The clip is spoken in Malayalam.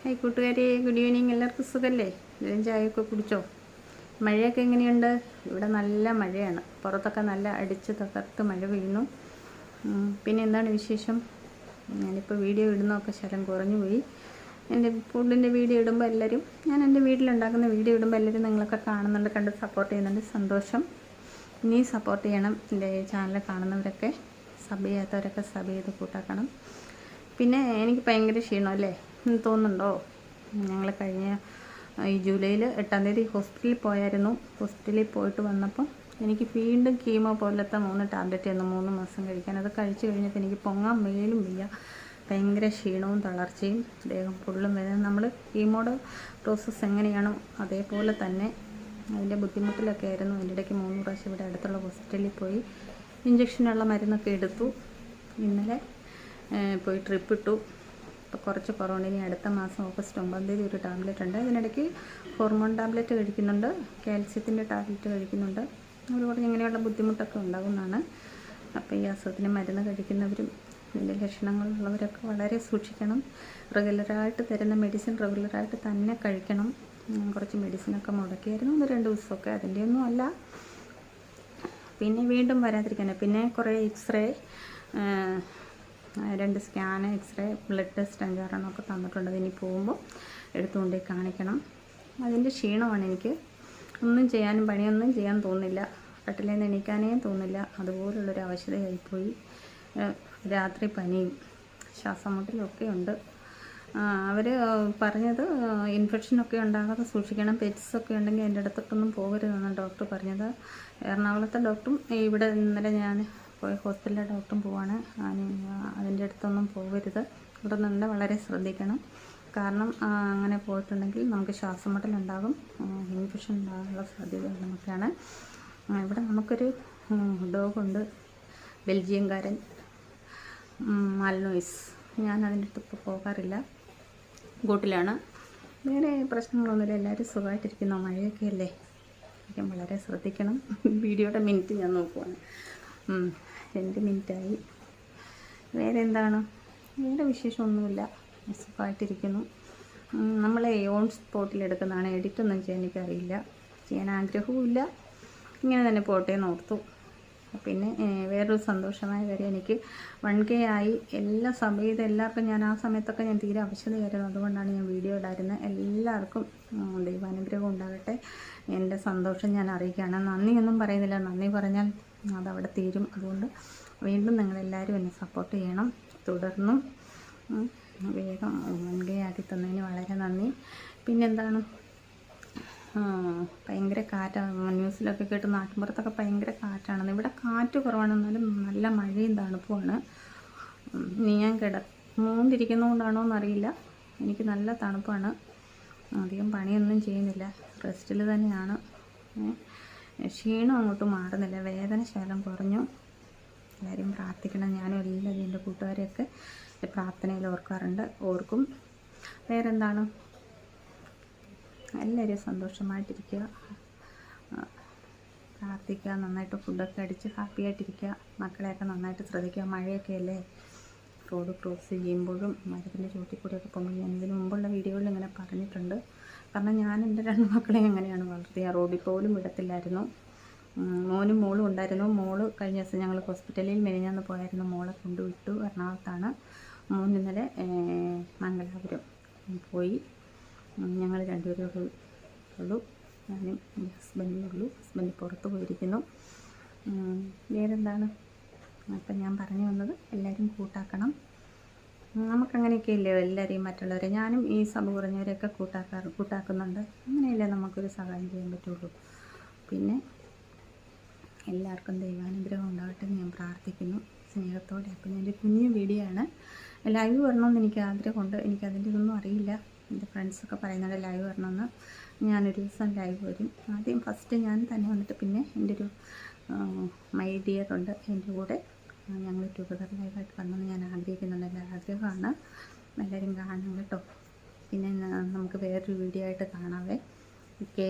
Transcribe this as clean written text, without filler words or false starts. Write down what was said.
ഹായ് കൂട്ടുകാരെ, ഗുഡ് ഈവനിങ്. എല്ലാവർക്കും സുഖമല്ലേ? എല്ലാവരും ചായയൊക്കെ കുടിച്ചോ? മഴയൊക്കെ എങ്ങനെയുണ്ട്? ഇവിടെ നല്ല മഴയാണ്. പുറത്തൊക്കെ നല്ല അടിച്ച് തകർത്ത് മഴ പെയ്യുന്നു. പിന്നെ എന്താണ് വിശേഷം? ഞാനിപ്പോൾ വീഡിയോ ഇടുന്നതൊക്കെ ശരം കുറഞ്ഞു പോയി. എൻ്റെ ഫുഡിൻ്റെ വീഡിയോ ഇടുമ്പോൾ എല്ലാവരും, ഞാൻ എൻ്റെ വീട്ടിലുണ്ടാക്കുന്ന വീഡിയോ ഇടുമ്പോൾ എല്ലാവരും നിങ്ങളൊക്കെ കാണുന്നുണ്ട്, കണ്ട് സപ്പോർട്ട് ചെയ്യുന്നുണ്ട്. സന്തോഷം. ഇനിയും സപ്പോർട്ട് ചെയ്യണം. എൻ്റെ ചാനൽ കാണുന്നവരൊക്കെ, സബ് ചെയ്യാത്തവരൊക്കെ സബ് ചെയ്ത് കൂട്ടാക്കണം. പിന്നെ എനിക്ക് ഭയങ്കര ക്ഷീണമല്ലേ തോന്നുന്നുണ്ടോ? ഞങ്ങൾ കഴിഞ്ഞ ഈ ജൂലൈയിൽ 8-ാം തീയതി ഹോസ്പിറ്റലിൽ പോയായിരുന്നു. ഹോസ്പിറ്റലിൽ പോയിട്ട് വന്നപ്പം എനിക്ക് വീണ്ടും കീമോ പോലത്തെ 3 ടാബ്ലറ്റ് ആയിരുന്നു 3 മാസം കഴിക്കാൻ. അത് കഴിച്ച് കഴിഞ്ഞപ്പോൾ എനിക്ക് പൊങ്ങാൻ മേലും വയ്യ. ഭയങ്കര ക്ഷീണവും തളർച്ചയും ദേഹം ഫുള്ളും വേദന. നമ്മൾ കീമോയുടെ പ്രോസസ്സ് എങ്ങനെയാണോ അതേപോലെ തന്നെ അതിൻ്റെ ബുദ്ധിമുട്ടിലൊക്കെ ആയിരുന്നു. അതിൻ്റെ ഇടയ്ക്ക് 3 പ്രാവശ്യം ഇവിടെ അടുത്തുള്ള ഹോസ്പിറ്റലിൽ പോയി ഇഞ്ചക്ഷനുള്ള മരുന്നൊക്കെ എടുത്തു. ഇന്നലെ പോയി ട്രിപ്പ് ഇട്ടു. ഇപ്പോൾ കുറച്ച് കുറവുണ്ട്. ഇനി അടുത്ത മാസം ഓഗസ്റ്റ് 9-ാം തീയതി ഒരു ടാബ്ലറ്റ് ഉണ്ട്. ഇതിനിടയ്ക്ക് ഹോർമോൺ ടാബ്ലറ്റ് കഴിക്കുന്നുണ്ട്, കാൽസ്യത്തിൻ്റെ ടാബ്ലറ്റ് കഴിക്കുന്നുണ്ട്. ഒരുപാട് ഇങ്ങനെയുള്ള ബുദ്ധിമുട്ടൊക്കെ ഉണ്ടാകുന്നതാണ്. അപ്പോൾ ഈ അസുഖത്തിന് മരുന്ന് കഴിക്കുന്നവരും ഇതിൻ്റെ ലക്ഷണങ്ങളുള്ളവരൊക്കെ വളരെ സൂക്ഷിക്കണം. റെഗുലറായിട്ട് തരുന്ന മെഡിസിൻ റെഗുലറായിട്ട് തന്നെ കഴിക്കണം. കുറച്ച് മെഡിസിനൊക്കെ മുടക്കിയായിരുന്നു 1-2 ദിവസമൊക്കെ. അതിൻ്റെയൊന്നും അല്ല. പിന്നെ വീണ്ടും വരാതിരിക്കാനാണ്. പിന്നെ കുറേ x ray, 2 scan, x ray, blood test 5-6 തന്നിട്ടുണ്ട്. അതിനി പോകുമ്പോൾ എടുത്തുകൊണ്ടേ കാണിക്കണം. അതിൻ്റെ ക്ഷീണമാണ് എനിക്ക്. ഒന്നും ചെയ്യാനും പണിയൊന്നും ചെയ്യാൻ തോന്നില്ല. കട്ടിലിൽ നിന്ന് എണീക്കാനേ തോന്നില്ല. അതുപോലുള്ളൊരു അവശതയായിപ്പോയി. രാത്രി പനിയും ശ്വാസം മുട്ടലും ഒക്കെ ഉണ്ട്. അവർ പറഞ്ഞത് ഇൻഫെക്ഷനൊക്കെ ഉണ്ടാകാതെ സൂക്ഷിക്കണം. പെറ്റ്സൊക്കെ ഉണ്ടെങ്കിൽ എൻ്റെ അടുത്തൊട്ടൊന്നും പോകരുതെന്നാണ് ഡോക്ടർ പറഞ്ഞത്. എറണാകുളത്തെ ഡോക്ടറും ഇവിടെ ഇന്നലെ ഞാൻ പോയി ഹോസ്പിറ്റലിലെ ഡോക്ടറും പോവാണ്. അതിൻ്റെ അടുത്തൊന്നും പോകരുത്. ഇവിടെ നിന്ന് വളരെ ശ്രദ്ധിക്കണം. കാരണം അങ്ങനെ പോയിട്ടുണ്ടെങ്കിൽ നമുക്ക് ശ്വാസം മുട്ടലുണ്ടാകും, ഇൻഫെക്ഷൻ ഉണ്ടാകാനുള്ള സാധ്യത നമുക്കാണ്. ഇവിടെ നമുക്കൊരു ഡോഗുണ്ട്, ബെൽജിയംകാരൻ, മാൽനോയ്സ്. ഞാൻ അതിൻ്റെ അടുത്ത് ഇപ്പോൾ പോകാറില്ല, കൂട്ടിലാണ്. വേറെ പ്രശ്നങ്ങളൊന്നുമില്ല. എല്ലാവരും സുഖമായിട്ടിരിക്കുന്നു. മഴയൊക്കെ അല്ലേ, ഞാൻ വളരെ ശ്രദ്ധിക്കണം. വീഡിയോയുടെ മിനിറ്റ് ഞാൻ നോക്കുവാണ്. 2 മിനിറ്റായി. വേറെ എന്താണ്? വേറെ വിശേഷമൊന്നുമില്ല. സുഖമായിട്ടിരിക്കുന്നു. നമ്മളെ ഓൺ സ്പോട്ടിൽ എടുക്കുന്നതാണ്. എഡിറ്റൊന്നും ചെയ്യാൻ എനിക്കറിയില്ല, ചെയ്യാൻ ആഗ്രഹവും ഇല്ല. ഇങ്ങനെ തന്നെ പോട്ടെ എന്ന് ഓർത്തു. പിന്നെ വേറൊരു സന്തോഷമായ കാര്യം, എനിക്ക് 1K ആയി. എല്ലാം സബ് ചെയ്ത് എല്ലാവർക്കും, ഞാൻ ആ സമയത്തൊക്കെ ഞാൻ തീരെ അവശതയായിരുന്നു. അതുകൊണ്ടാണ് ഞാൻ വീഡിയോ ഇടായിരുന്നത്. എല്ലാവർക്കും ദൈവാനുഗ്രഹം ഉണ്ടാകട്ടെ. എൻ്റെ സന്തോഷം ഞാൻ അറിയിക്കുകയാണ്. നന്ദിയൊന്നും പറയുന്നില്ല. നന്ദി പറഞ്ഞാൽ അതവിടെ തീരും. അതുകൊണ്ട് വീണ്ടും നിങ്ങളെല്ലാവരും എന്നെ സപ്പോർട്ട് ചെയ്യണം. തുടർന്നും വേഗം 1K ആക്കി തന്നതിന് വളരെ നന്ദി. പിന്നെന്താണ്, ഭയങ്കര കാറ്റാണ്. ന്യൂസിലൊക്കെ കേട്ട് നാട്ടിൻപുറത്തൊക്കെ ഭയങ്കര കാറ്റാണെന്ന്. ഇവിടെ കാറ്റ് കുറവാണെന്നാലും നല്ല മഴയും തണുപ്പുമാണ്. ഇനി ഞാൻ കിടന്നുകൊണ്ടിരിക്കുന്നതുകൊണ്ടാണോ എന്നറിയില്ല, എനിക്ക് നല്ല തണുപ്പാണ്. അധികം പണിയൊന്നും ചെയ്യുന്നില്ല, റെസ്റ്റിൽ തന്നെയാണ്. ക്ഷീണം അങ്ങോട്ട് മാറുന്നില്ല, വേദന ശകലം കുറഞ്ഞു. എല്ലാവരും പ്രാർത്ഥിക്കണം. ഞാനും എല്ലാവരും എൻ്റെ കൂട്ടുകാരെയൊക്കെ പ്രാർത്ഥനയിൽ ഓർക്കാറുണ്ട്, ഓർക്കും. വേറെന്താണ്, എല്ലാവരും സന്തോഷമായിട്ടിരിക്കുക, പ്രാർത്ഥിക്കുക, നന്നായിട്ട് ഫുഡൊക്കെ അടിച്ച് ഹാപ്പി ആയിട്ടിരിക്കുക. മക്കളെയൊക്കെ നന്നായിട്ട് ശ്രദ്ധിക്കുക. മഴയൊക്കെ അല്ലേ, റോഡ് ക്രോസ് ചെയ്യുമ്പോഴും മരത്തിൻ്റെ ചുവട്ടിൽ കൂടെയൊക്കെ പോകുമ്പോൾ, ഞാൻ ഇതിന് മുമ്പുള്ള വീഡിയോയിൽ ഇങ്ങനെ പറഞ്ഞിട്ടുണ്ട്. കാരണം ഞാൻ എൻ്റെ 2 മക്കളെയും അങ്ങനെയാണ് വളർത്തിയത്. റോഡിൽ പോലും വിടത്തില്ലായിരുന്നു. മോനും മോളും ഉണ്ടായിരുന്നു. മോള് കഴിഞ്ഞ ദിവസം ഞങ്ങൾ ഹോസ്പിറ്റലിൽ മെനിഞ്ഞാന്ന് പോയായിരുന്നു. മോളെ കൊണ്ടുവിട്ടു. എറണാകുളത്താണ്. മോൻ ഇന്നലെ മംഗലാപുരം പോയി. ഞങ്ങൾ 2 പേരേ ഉള്ളൂ. ഞാനും ഹസ്ബൻഡേ ഉള്ളൂ. ഹസ്ബൻഡ് പുറത്ത് പോയിരിക്കുന്നു. വേറെന്താണ്, അപ്പം ഞാൻ പറഞ്ഞു വന്നത്, എല്ലാവരും കൂട്ടാക്കണം. നമുക്കങ്ങനെയൊക്കെ ഇല്ലേ എല്ലാവരെയും, മറ്റുള്ളവരെ. ഞാനും ഈ സഭ കുറഞ്ഞവരെയൊക്കെ കൂട്ടാക്കുന്നുണ്ട്. അങ്ങനെയല്ലേ നമുക്കൊരു സഹായം ചെയ്യാൻ പറ്റുള്ളൂ. പിന്നെ എല്ലാവർക്കും ദൈവാനുഗ്രഹം ഉണ്ടാകട്ടെ എന്ന് ഞാൻ പ്രാർത്ഥിക്കുന്നു, സ്നേഹത്തോടെ. അപ്പം എൻ്റെ കുഞ്ഞു വീഡിയോ ആണ്. ലൈവ് വരണമെന്ന് എനിക്ക് ആഗ്രഹമുണ്ട്. എനിക്കതിൻ്റെ ഇതൊന്നും അറിയില്ല. എൻ്റെ ഫ്രണ്ട്സൊക്കെ പറയുന്നുണ്ട് ലൈവ് വരണമെന്ന്. ഞാനൊരു ദിവസം ലൈവ് വരും. ആദ്യം ഫസ്റ്റ് ഞാൻ തന്നെ വന്നിട്ട് പിന്നെ എൻ്റെ ഒരു മൈ ഡിയർ ഉണ്ട് എൻ്റെ കൂടെ. ഞങ്ങൾ ടുഗദർ ലൈവായിട്ട് വരണമെന്ന് ഞാൻ ആഗ്രഹിക്കുന്നുണ്ട്. എൻ്റെ ആഗ്രഹമാണ്. എല്ലാവരും കാണണം കേട്ടോ. പിന്നെ നമുക്ക് വേറൊരു വീഡിയോ ആയിട്ട് കാണാവേ. ഓക്കേ.